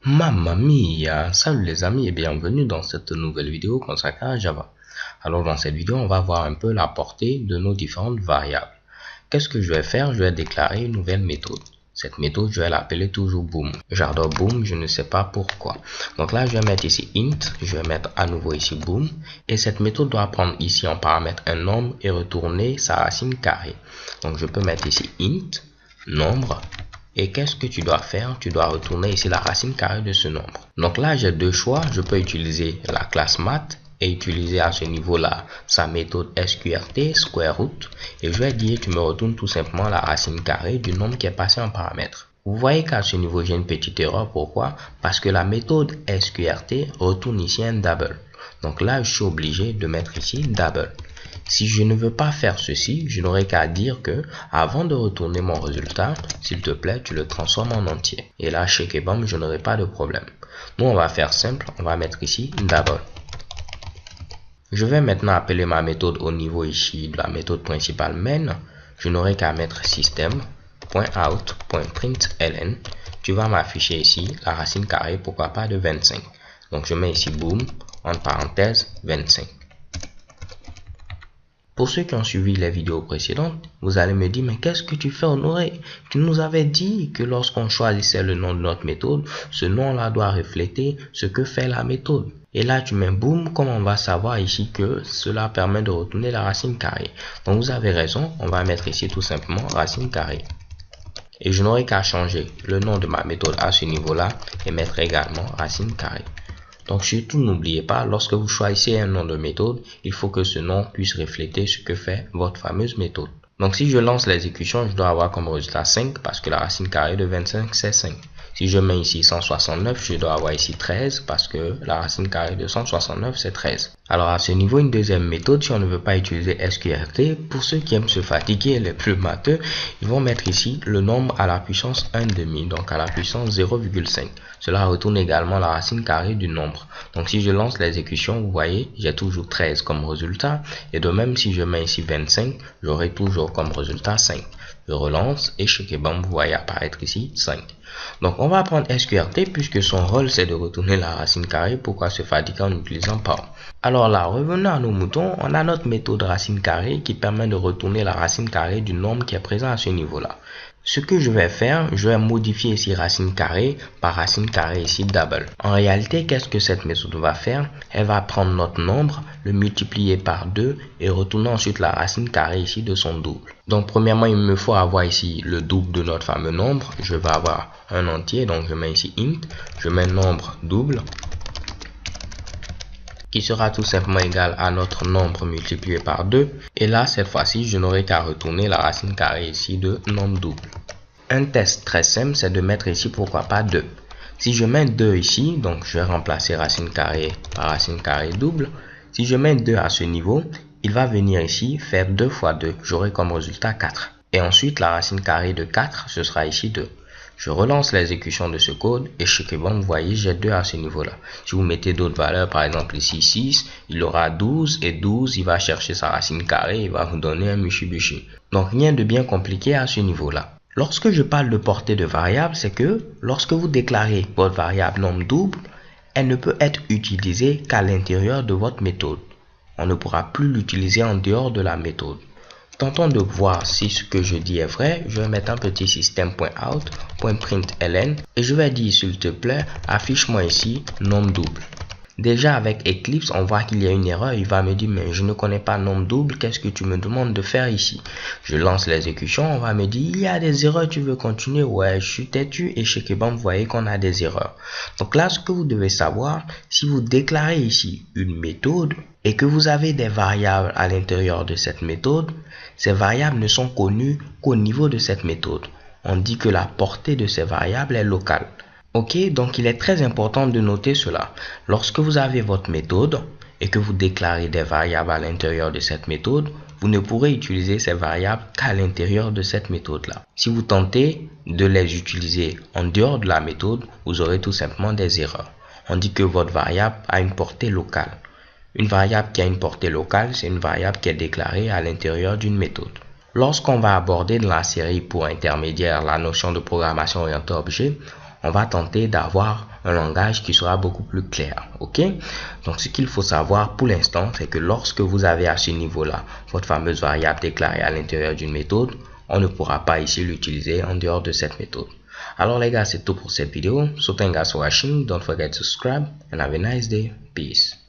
Mamma mia! Salut les amis et bienvenue dans cette nouvelle vidéo consacrée à Java. Alors dans cette vidéo, on va voir un peu la portée de nos différentes variables. Qu'est-ce que je vais faire? Je vais déclarer une nouvelle méthode. Cette méthode, je vais l'appeler toujours boom. J'adore boom, je ne sais pas pourquoi. Donc là, je vais mettre ici int, je vais mettre à nouveau ici boom. Et cette méthode doit prendre ici en paramètre un nombre et retourner sa racine carrée. Donc je peux mettre ici int, nombre. Et qu'est-ce que tu dois faire? Tu dois retourner ici la racine carrée de ce nombre. Donc là, j'ai deux choix. Je peux utiliser la classe math et utiliser à ce niveau-là sa méthode sqrt, square root. Et je vais dire, tu me retournes tout simplement la racine carrée du nombre qui est passé en paramètre. Vous voyez qu'à ce niveau, j'ai une petite erreur. Pourquoi? Parce que la méthode sqrt retourne ici un double. Donc là, je suis obligé de mettre ici double. Si je ne veux pas faire ceci, je n'aurai qu'à dire que avant de retourner mon résultat, s'il te plaît, tu le transformes en entier. Et là, chez Kebam, je n'aurai pas de problème. Nous, on va faire simple. On va mettre ici double. Je vais maintenant appeler ma méthode au niveau ici de la méthode principale main. Je n'aurai qu'à mettre system.out.println. Tu vas m'afficher ici la racine carrée, pourquoi pas de 25. Donc, je mets ici boom, entre parenthèses, 25. Pour ceux qui ont suivi les vidéos précédentes, vous allez me dire, mais qu'est-ce que tu fais, Honoré? Tu nous avais dit que lorsqu'on choisissait le nom de notre méthode, ce nom-là doit refléter ce que fait la méthode. Et là, tu mets boom, comme on va savoir ici que cela permet de retourner la racine carrée. Donc, vous avez raison, on va mettre ici tout simplement racine carrée. Et je n'aurai qu'à changer le nom de ma méthode à ce niveau-là et mettre également racine carrée. Donc surtout n'oubliez pas, lorsque vous choisissez un nom de méthode, il faut que ce nom puisse refléter ce que fait votre fameuse méthode. Donc si je lance l'exécution, je dois avoir comme résultat 5 parce que la racine carrée de 25 c'est 5. Si je mets ici 169, je dois avoir ici 13 parce que la racine carrée de 169 c'est 13. Alors à ce niveau, une deuxième méthode, si on ne veut pas utiliser sqrt, pour ceux qui aiment se fatiguer, les plus matheux, ils vont mettre ici le nombre à la puissance 1,5, donc à la puissance 0,5. Cela retourne également la racine carrée du nombre. Donc si je lance l'exécution, vous voyez, j'ai toujours 13 comme résultat. Et de même, si je mets ici 25, j'aurai toujours comme résultat 5. Je relance et chez Kebam, vous voyez apparaître ici 5. Donc on va prendre sqrt puisque son rôle c'est de retourner la racine carrée. Pourquoi se fatiguer en utilisant power? Alors là, revenons à nos moutons, on a notre méthode racine carrée qui permet de retourner la racine carrée du nombre qui est présent à ce niveau-là. Ce que je vais faire, je vais modifier ici racine carrée par racine carrée ici double. En réalité, qu'est-ce que cette méthode va faire? Elle va prendre notre nombre, le multiplier par 2 et retourner ensuite la racine carrée ici de son double. Donc premièrement, il me faut avoir ici le double de notre fameux nombre. Je vais avoir un entier, donc je mets ici int, je mets nombre double qui sera tout simplement égal à notre nombre multiplié par 2. Et là, cette fois-ci, je n'aurai qu'à retourner la racine carrée ici de nombre double. Un test très simple, c'est de mettre ici, pourquoi pas 2. Si je mets 2 ici, donc je vais remplacer racine carrée par racine carrée double. Si je mets 2 à ce niveau, il va venir ici faire 2 fois 2. J'aurai comme résultat 4. Et ensuite, la racine carrée de 4, ce sera ici 2. Je relance l'exécution de ce code et chez Kebam, vous voyez, j'ai 2 à ce niveau-là. Si vous mettez d'autres valeurs, par exemple ici 6, il aura 12 et 12, il va chercher sa racine carrée, il va vous donner un Mitsubishi. Donc rien de bien compliqué à ce niveau-là. Lorsque je parle de portée de variable, c'est que lorsque vous déclarez votre variable nombre double, elle ne peut être utilisée qu'à l'intérieur de votre méthode. On ne pourra plus l'utiliser en dehors de la méthode. Tentons de voir si ce que je dis est vrai. Je vais mettre un petit system.out.println et je vais dire s'il te plaît, affiche-moi ici nombre double. Déjà avec Eclipse, on voit qu'il y a une erreur. Il va me dire, mais je ne connais pas nombre double. Qu'est-ce que tu me demandes de faire ici? Je lance l'exécution. On va me dire, il y a des erreurs. Tu veux continuer? Ouais, je suis têtu. Et chez Kebam, vous voyez qu'on a des erreurs. Donc là, ce que vous devez savoir, si vous déclarez ici une méthode et que vous avez des variables à l'intérieur de cette méthode, ces variables ne sont connues qu'au niveau de cette méthode. On dit que la portée de ces variables est locale. Ok, donc il est très important de noter cela. Lorsque vous avez votre méthode et que vous déclarez des variables à l'intérieur de cette méthode, vous ne pourrez utiliser ces variables qu'à l'intérieur de cette méthode-là. Si vous tentez de les utiliser en dehors de la méthode, vous aurez tout simplement des erreurs. On dit que votre variable a une portée locale. Une variable qui a une portée locale, c'est une variable qui est déclarée à l'intérieur d'une méthode. Lorsqu'on va aborder dans la série pour intermédiaire la notion de programmation orientée objet, on va tenter d'avoir un langage qui sera beaucoup plus clair. Ok? Donc ce qu'il faut savoir pour l'instant, c'est que lorsque vous avez à ce niveau-là votre fameuse variable déclarée à l'intérieur d'une méthode, on ne pourra pas ici l'utiliser en dehors de cette méthode. Alors les gars, c'est tout pour cette vidéo. So thanks for watching. Don't forget to subscribe and have a nice day. Peace.